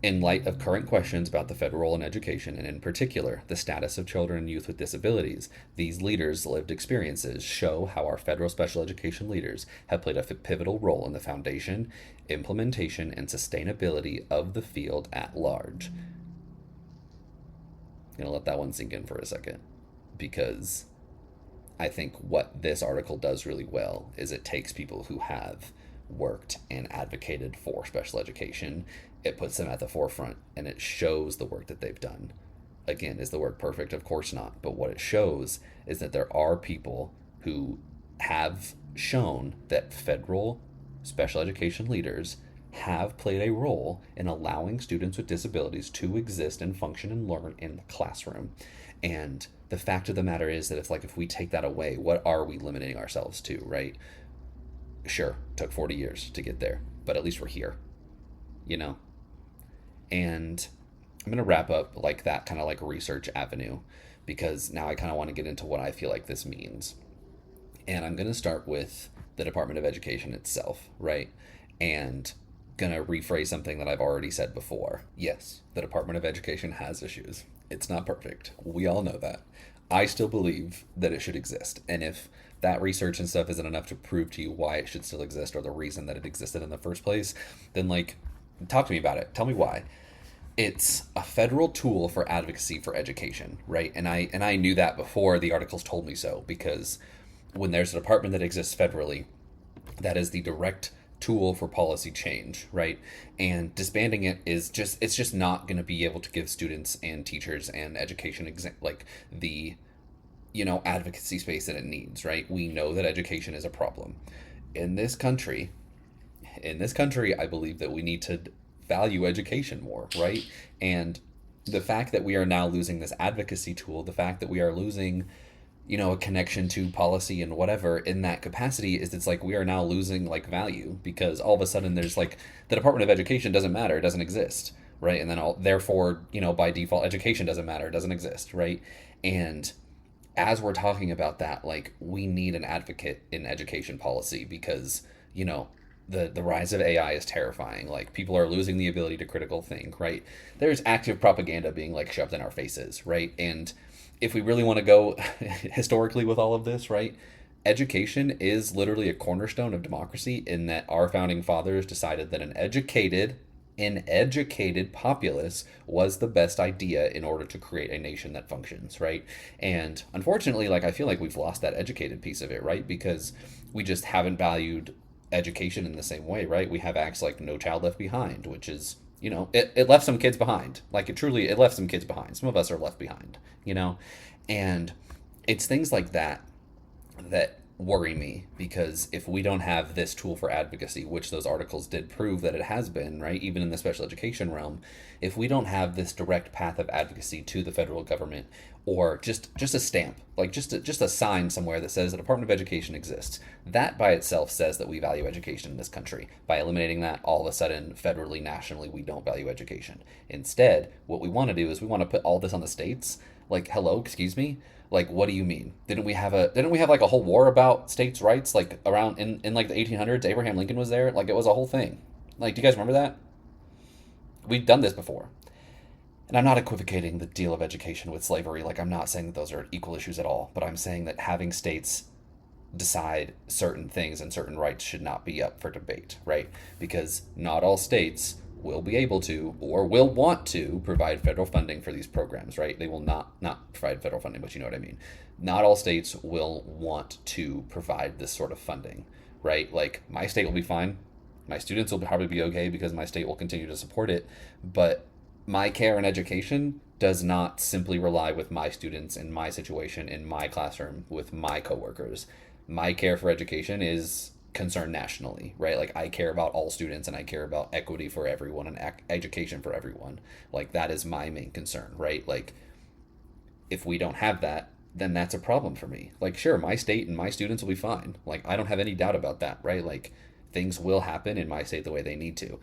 "In light of current questions about the federal role in education, and in particular, the status of children and youth with disabilities, these leaders' lived experiences show how our federal special education leaders have played a pivotal role in the foundation, implementation, and sustainability of the field at large." I'm going to let that one sink in for a second, because I think what this article does really well is it takes people who have worked and advocated for special education, it puts them at the forefront, and it shows the work that they've done. Again, is the work perfect? Of course not. But what it shows is that there are people who have shown that federal special education leaders have played a role in allowing students with disabilities to exist and function and learn in the classroom. And the fact of the matter is that if we take that away, what are we limiting ourselves to, right? Sure, took 40 years to get there, but at least we're here, you know? And I'm going to wrap up like that kind of like research avenue, because now I kind of want to get into what I feel like this means. And I'm going to start with the Department of Education itself, right? And going to rephrase something that I've already said before. Yes, the Department of Education has issues. It's not perfect. We all know that. I still believe that it should exist. And if that research and stuff isn't enough to prove to you why it should still exist or the reason that it existed in the first place, then like, talk to me about it. Tell me why. It's a federal tool for advocacy for education, right? And I knew that before the articles told me so, because when there's a department that exists federally, that is the direct tool for policy change, right? And disbanding it is just not going to be able to give students and teachers and education like the advocacy space that it needs, right? We know that education is a problem in this country. I believe that we need to value education more, right? And the fact that we are now losing this advocacy tool, the fact that we are losing a connection to policy and whatever in that capacity, is it's like we are now losing like value, because all of a sudden there's like the Department of Education doesn't matter, it doesn't exist, right? And then therefore, by default, education doesn't matter, it doesn't exist, right? And as we're talking about that, like, we need an advocate in education policy, because the rise of AI is terrifying. Like, people are losing the ability to critical think, right? There's active propaganda being like shoved in our faces, right? And if we really want to go historically with all of this, right? Education is literally a cornerstone of democracy, in that our founding fathers decided that an educated populace was the best idea in order to create a nation that functions, right? And unfortunately, like, I feel like we've lost that educated piece of it, right? Because we just haven't valued education in the same way, right? We have acts like No Child Left Behind, which is, it left some kids behind. Like, it left some kids behind. Some of us are left behind. And it's things like that worry me, because if we don't have this tool for advocacy, which those articles did prove that it has been, right, even in the special education realm, if we don't have this direct path of advocacy to the federal government, or just a stamp, like just a sign somewhere that says the Department of Education exists, that by itself says that we value education in this country. By eliminating that, all of a sudden, federally, nationally, we don't value education. Instead, what we want to do is we want to put all this on the states. Like, hello, excuse me. Like, what do you mean? Didn't we have like a whole war about states' rights, like around in like the 1800s? Abraham Lincoln was there. Like, it was a whole thing. Like, do you guys remember that? We've done this before. And I'm not equivocating the deal of education with slavery. Like, I'm not saying that those are equal issues at all. But I'm saying that having states decide certain things and certain rights should not be up for debate, right? Because not all states will be able to, or will want to, provide federal funding for these programs, right? They will not provide federal funding, but you know what I mean. Not all states will want to provide this sort of funding, right? Like, my state will be fine. My students will probably be okay, because my state will continue to support it. But my care and education does not simply rely with my students in my situation, in my classroom, with my coworkers. My care for education is concerned nationally, right? Like, I care about all students, and I care about equity for everyone, and education for everyone. Like, that is my main concern, right? Like, if we don't have that, then that's a problem for me. Like, sure, my state and my students will be fine. Like, I don't have any doubt about that, right? Like, things will happen in my state the way they need to.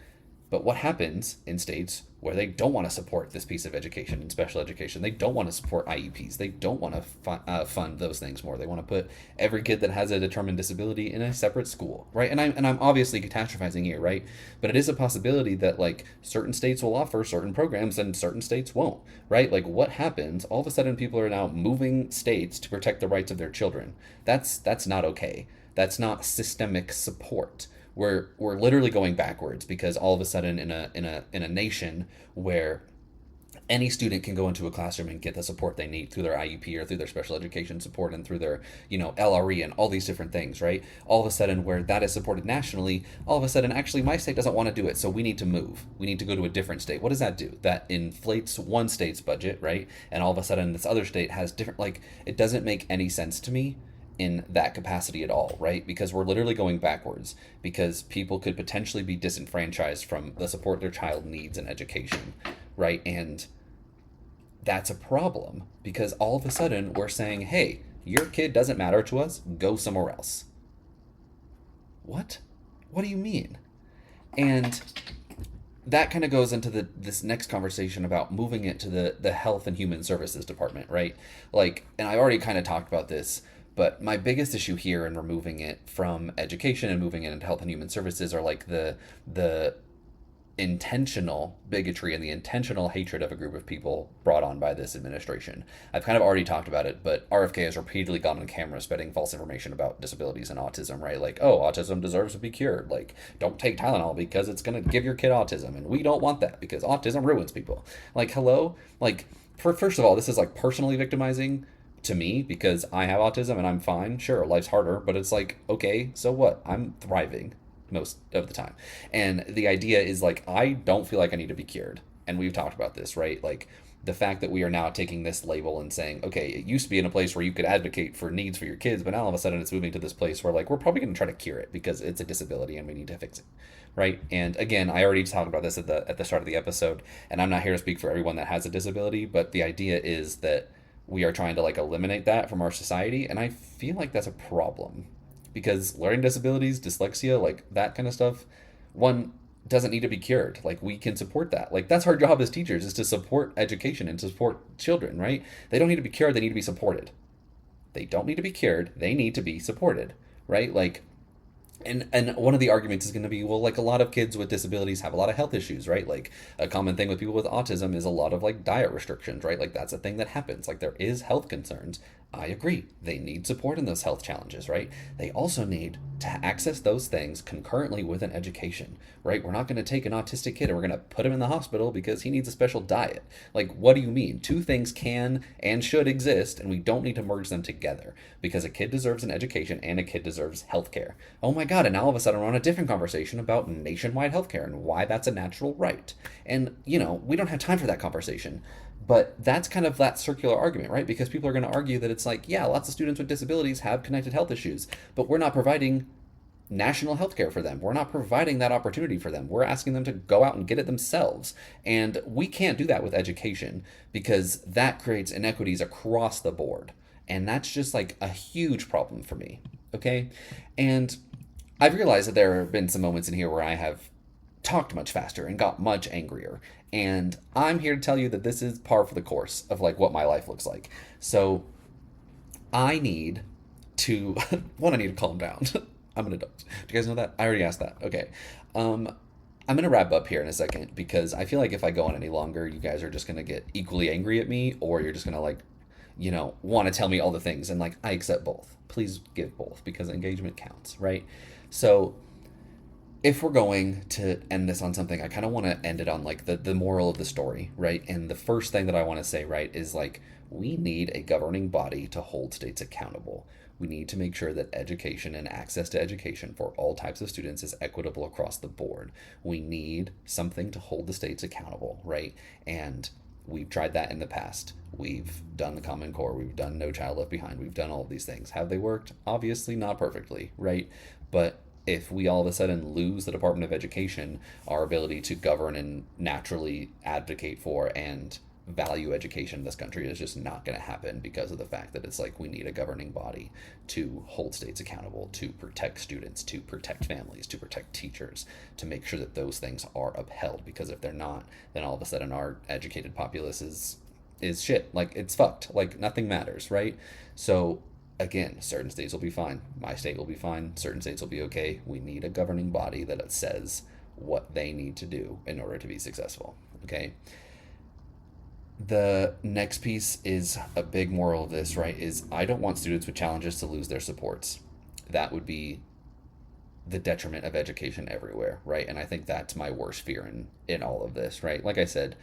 But what happens in states where they don't want to support this piece of education and special education? They don't want to support IEPs. They don't want to fund those things more. They want to put every kid that has a determined disability in a separate school, right? And I'm obviously catastrophizing here, right? But it is a possibility that, like, certain states will offer certain programs and certain states won't, right? Like, what happens? All of a sudden, people are now moving states to protect the rights of their children. That's not okay. That's not systemic support. We're literally going backwards, because all of a sudden, in a nation where any student can go into a classroom and get the support they need through their IEP or through their special education support and through their LRE and all these different things, right? All of a sudden, where that is supported nationally, all of a sudden, actually, my state doesn't want to do it, so we need to move. We need to go to a different state. What does that do? That inflates one state's budget, right? And all of a sudden, this other state has different. Like, it doesn't make any sense to me in that capacity at all, right? Because we're literally going backwards, because people could potentially be disenfranchised from the support their child needs in education, right? And that's a problem, because all of a sudden we're saying, hey, your kid doesn't matter to us, go somewhere else. What do you mean? And that kind of goes into this next conversation about moving it to the Health and Human Services Department, right? Like, and I already kind of talked about this, but my biggest issue here in removing it from education and moving it into Health and Human Services are like the intentional bigotry and the intentional hatred of a group of people brought on by this administration. I've kind of already talked about it, but RFK has repeatedly gone on camera spreading false information about disabilities and autism, right? Like, oh, autism deserves to be cured. Like, don't take Tylenol because it's going to give your kid autism. And we don't want that because autism ruins people. Like, hello? Like, first of all, this is like personally victimizing to me, because I have autism and I'm fine. Sure, life's harder, but it's like, okay, so what? I'm thriving most of the time. And the idea is, like, I don't feel like I need to be cured. And we've talked about this, right? Like, the fact that we are now taking this label and saying, okay, it used to be in a place where you could advocate for needs for your kids, but now all of a sudden it's moving to this place where, like, we're probably going to try to cure it because it's a disability and we need to fix it, right? And again, I already talked about this at the start of the episode, and I'm not here to speak for everyone that has a disability, but the idea is that we are trying to like eliminate that from our society, and I feel like that's a problem because learning disabilities, dyslexia, like that kind of stuff, one doesn't need to be cured. Like we can support that. Like that's our job as teachers is to support education and to support children, right? They don't need to be cured, they need to be supported. They don't need to be cured, they need to be supported, right? Like and one of the arguments is going to be, well, like a lot of kids with disabilities have a lot of health issues, right? Like a common thing with people with autism is a lot of like diet restrictions, right? Like that's a thing that happens. Like there is health concerns. I agree. They need support in those health challenges, right? They also need to access those things concurrently with an education, right? We're not going to take an autistic kid and we're going to put him in the hospital because he needs a special diet. Like, what do you mean? Two things can and should exist, and we don't need to merge them together because a kid deserves an education and a kid deserves health care. Oh my God, and now all of a sudden we're on a different conversation about nationwide health care and why that's a natural right. And, we don't have time for that conversation. But that's kind of that circular argument, right? Because people are going to argue that it's like, yeah, lots of students with disabilities have connected health issues, but we're not providing national health care for them. We're not providing that opportunity for them. We're asking them to go out and get it themselves. And we can't do that with education because that creates inequities across the board. And that's just like a huge problem for me. Okay. And I've realized that there have been some moments in here where I have talked much faster and got much angrier. And I'm here to tell you that this is par for the course of like what my life looks like. So I need to one, I need to calm down. I'm an adult. Do you guys know that? I already asked that. Okay. I'm gonna wrap up here in a second because I feel like if I go on any longer, you guys are just gonna get equally angry at me, or you're just gonna like, want to tell me all the things, and like I accept both. Please give both because engagement counts, right? So if we're going to end this on something, I kind of want to end it on like the moral of the story, right? And the first thing that I want to say, right, is like we need a governing body to hold states accountable. We need to make sure that education and access to education for all types of students is equitable across the board. We need something to hold the states accountable, right? And we've tried that in the past. We've done the Common Core. We've done No Child Left Behind. We've done all of these things. Have they worked? Obviously not perfectly, right? But if we all of a sudden lose the Department of Education, our ability to govern and naturally advocate for and value education in this country is just not going to happen because of the fact that it's like we need a governing body to hold states accountable, to protect students, to protect families, to protect teachers, to make sure that those things are upheld. Because if they're not, then all of a sudden our educated populace is shit. Like it's fucked. Like nothing matters, right? So again, certain states will be fine. My state will be fine. Certain states will be okay. We need a governing body that says what they need to do in order to be successful. Okay. The next piece is a big moral of this, right? Is I don't want students with challenges to lose their supports. That would be the detriment of education everywhere, right? And I think that's my worst fear in all of this, right? Like I said,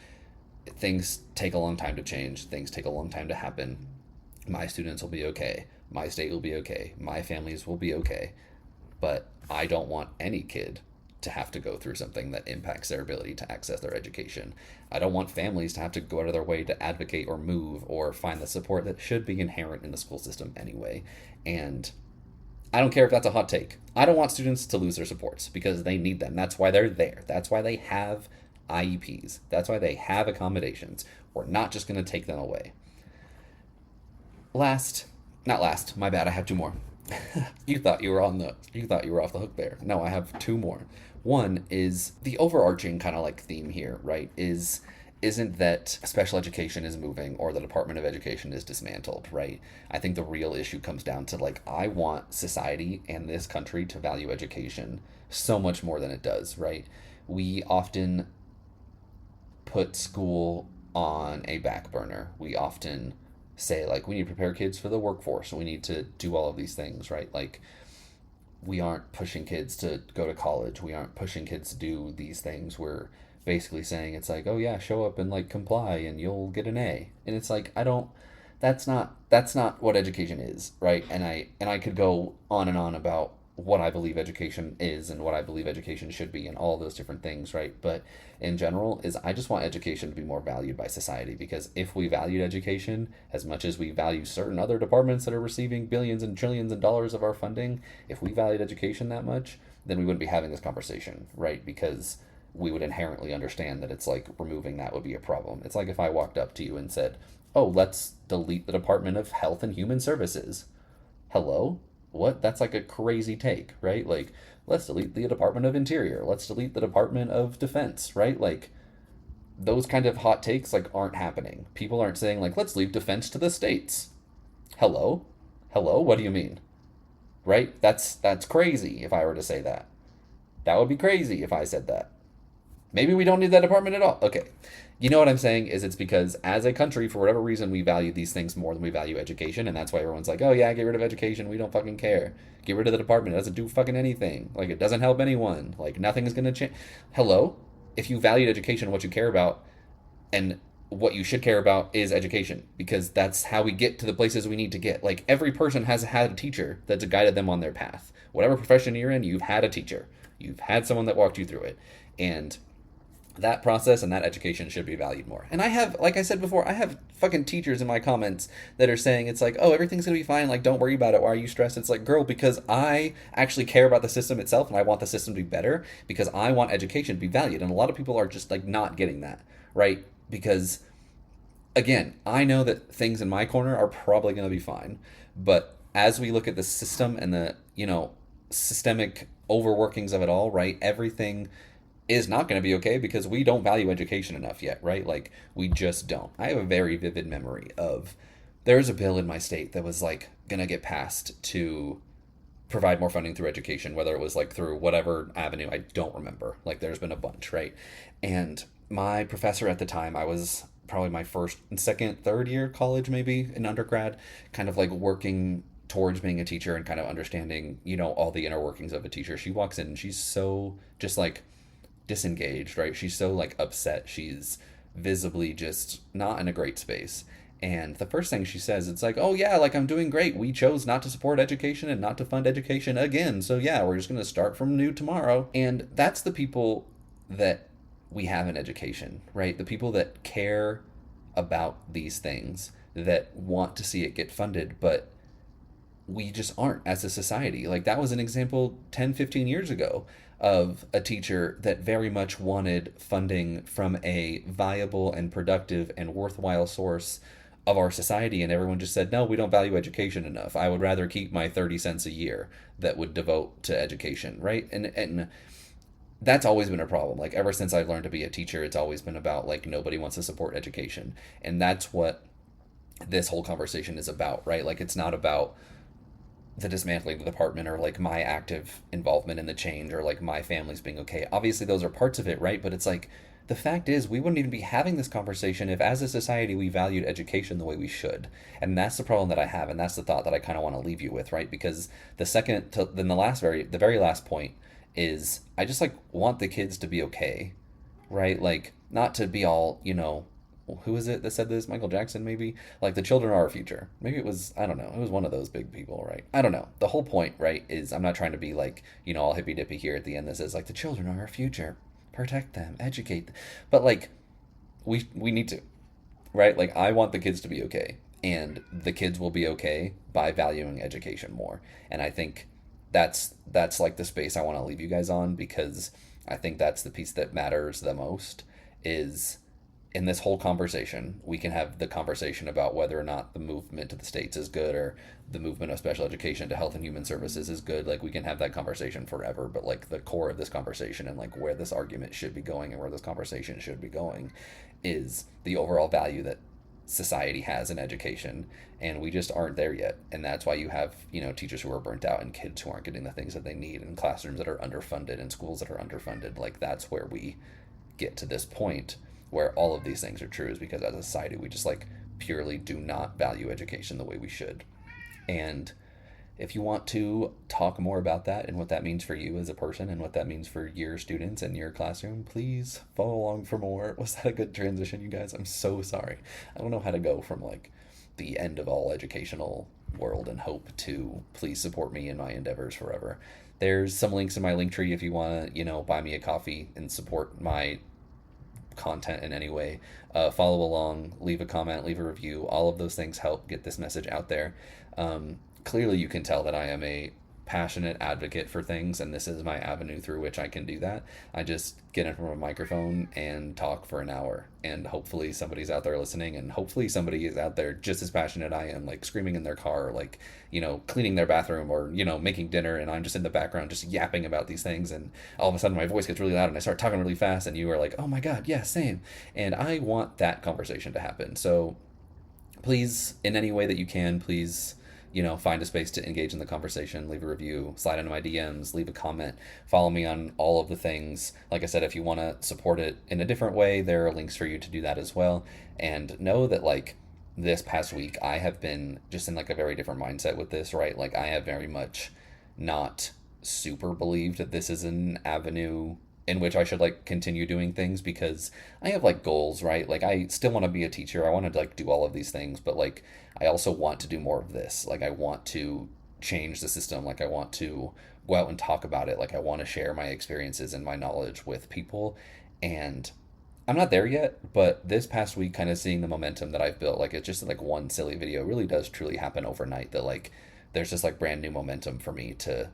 things take a long time to change. Things take a long time to happen. My students will be okay. My state will be okay. My families will be okay. But I don't want any kid to have to go through something that impacts their ability to access their education. I don't want families to have to go out of their way to advocate or move or find the support that should be inherent in the school system anyway. And I don't care if that's a hot take. I don't want students to lose their supports because they need them. That's why they're there. That's why they have IEPs. That's why they have accommodations. We're not just going to take them away. Not last, my bad, I have two more. You thought you were off the hook there. No, I have two more. One is the overarching kind of like theme here, right? Isn't that special education is moving or the Department of Education is dismantled, right? I think the real issue comes down to like I want society and this country to value education so much more than it does, right? We often put school on a back burner. We often say like we need to prepare kids for the workforce. We need to do all of these things, right? Like we aren't pushing kids to go to college. We aren't pushing kids to do these things. We're basically saying it's like, oh yeah, show up and like comply and you'll get an A. And it's like that's not what education is, right? And I could go on and on about what I believe education is and what I believe education should be and all those different things, right? But in general is I just want education to be more valued by society, because if we valued education as much as we value certain other departments that are receiving billions and trillions of dollars of our funding, if we valued education that much, then we wouldn't be having this conversation, right? Because we would inherently understand that it's like removing that would be a problem. It's like if I walked up to you and said, oh, let's delete the Department of Health and Human Services. Hello? What? That's like a crazy take, right? Like, let's delete the Department of Interior. Let's delete the Department of Defense, right? Like, those kind of hot takes like aren't happening. People aren't saying like, let's leave defense to the states. Hello? Hello? What do you mean? Right? That's crazy if I were to say that. That would be crazy if I said that. Maybe we don't need that department at all. Okay. You know what I'm saying is it's because as a country, for whatever reason, we value these things more than we value education. And that's why everyone's like, oh, yeah, get rid of education. We don't fucking care. Get rid of the department. It doesn't do fucking anything. Like, it doesn't help anyone. Like, nothing is going to change. Hello? If you valued education, what you care about, and what you should care about is education, because that's how we get to the places we need to get. Like, every person has had a teacher that's guided them on their path. Whatever profession you're in, you've had a teacher. You've had someone that walked you through it. And that process and that education should be valued more. And I have, like I said before, I have fucking teachers in my comments that are saying it's like, oh, everything's gonna be fine, like, don't worry about it, why are you stressed? It's like, girl, because I actually care about the system itself, and I want the system to be better, because I want education to be valued. And a lot of people are just like not getting that, right? Because again, I know that things in my corner are probably gonna be fine, but as we look at the system and the, systemic overworkings of it all, right, everything is not going to be okay because we don't value education enough yet, right? Like, we just don't. I have a very vivid memory of there's a bill in my state that was like going to get passed to provide more funding through education, whether it was like through whatever avenue, I don't remember. Like, there's been a bunch, right? And my professor at the time, I was probably my first and second, third year college, maybe in undergrad, kind of like working towards being a teacher and kind of understanding, all the inner workings of a teacher. She walks in and she's so just like disengaged, right? She's so like upset. She's visibly just not in a great space. And the first thing she says, it's like, oh yeah, like, I'm doing great. We chose not to support education and not to fund education again. So yeah, we're just going to start from new tomorrow. And that's the people that we have in education, right? The people that care about these things, that want to see it get funded, but we just aren't as a society. Like, that was an example 10, 15 years ago of a teacher that very much wanted funding from a viable and productive and worthwhile source of our society, and everyone just said, no, we don't value education enough. I would rather keep my 30 cents a year that would devote to education, right? And that's always been a problem. Like, ever since I've learned to be a teacher, it's always been about like, nobody wants to support education. And that's what this whole conversation is about, right? Like, it's not about the dismantling of the department or like my active involvement in the change or like my family's being okay. Obviously those are parts of it, right? But it's like, the fact is, we wouldn't even be having this conversation if as a society we valued education the way we should. And that's the problem that I have, and that's the thought that I kind of want to leave you with, right? Because the very last point is, I just like want the kids to be okay, right? Like, not to be all, who is it that said this? Michael Jackson, maybe? Like, the children are our future. Maybe it was, I don't know. It was one of those big people, right? I don't know. The whole point, right, is I'm not trying to be like, all hippy dippy here at the end that says like, the children are our future. Protect them, educate them. But like, we need to, right? Like, I want the kids to be okay. And the kids will be okay by valuing education more. And I think that's like the space I want to leave you guys on, because I think that's the piece that matters the most. Is in this whole conversation, we can have the conversation about whether or not the movement to the states is good, or the movement of special education to health and human services is good. Like, we can have that conversation forever, but like, the core of this conversation and like where this argument should be going and where this conversation should be going is the overall value that society has in education. And we just aren't there yet. And that's why you have, teachers who are burnt out and kids who aren't getting the things that they need, and classrooms that are underfunded and schools that are underfunded. Like, that's where we get to this point where all of these things are true, is because as a society we just like purely do not value education the way we should. And if you want to talk more about that and what that means for you as a person and what that means for your students and your classroom, please follow along for more. Was that a good transition, you guys? I'm so sorry. I don't know how to go from like the end of all educational world and hope to please support me in my endeavors forever. There's some links in my linktree if you want to, buy me a coffee and support my content in any way. Follow along, leave a comment, leave a review. All of those things help get this message out there. Clearly you can tell that I am a passionate advocate for things, and this is my avenue through which I can do that. I just get in front of a microphone and talk for an hour, and hopefully somebody's out there listening, and hopefully somebody is out there just as passionate I am, like screaming in their car, like, you know, cleaning their bathroom, or, you know, making dinner, and I'm just in the background just yapping about these things, and all of a sudden my voice gets really loud and I start talking really fast, and you are like, oh my god, yeah, same. And I want that conversation to happen. So please, in any way that you can, please, you know, find a space to engage in the conversation, leave a review, slide into my DMs, leave a comment, follow me on all of the things. Like I said, if you want to support it in a different way, there are links for you to do that as well. And know that, like, this past week, I have been just in like a very different mindset with this, right? Like, I have very much not super believed that this is an avenue in which I should like continue doing things, because I have like goals, right? Like, I still want to be a teacher. I want to like do all of these things, but like, I also want to do more of this. Like, I want to change the system. Like, I want to go out and talk about it. Like, I want to share my experiences and my knowledge with people. And I'm not there yet, but this past week, kind of seeing the momentum that I've built, like, it's just like one silly video really does truly happen overnight, that like there's just like brand new momentum for me to,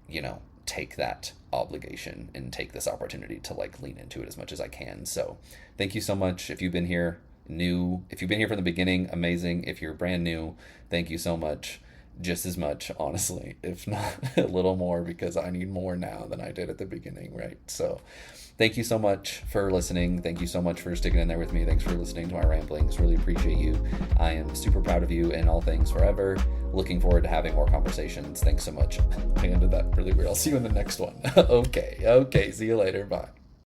you know, take that obligation and take this opportunity to like lean into it as much as I can. So thank you so much. If you've been here if you've been here from the beginning, amazing. If you're brand new, thank you so much. Just as much, honestly, if not a little more, because I need more now than I did at the beginning, right? So thank you so much for listening. Thank you so much for sticking in there with me. Thanks for listening to my ramblings. Really appreciate you. I am super proud of you in all things forever. Looking forward to having more conversations. Thanks so much. I ended that really weird. I'll see you in the next one. Okay. See you later. Bye.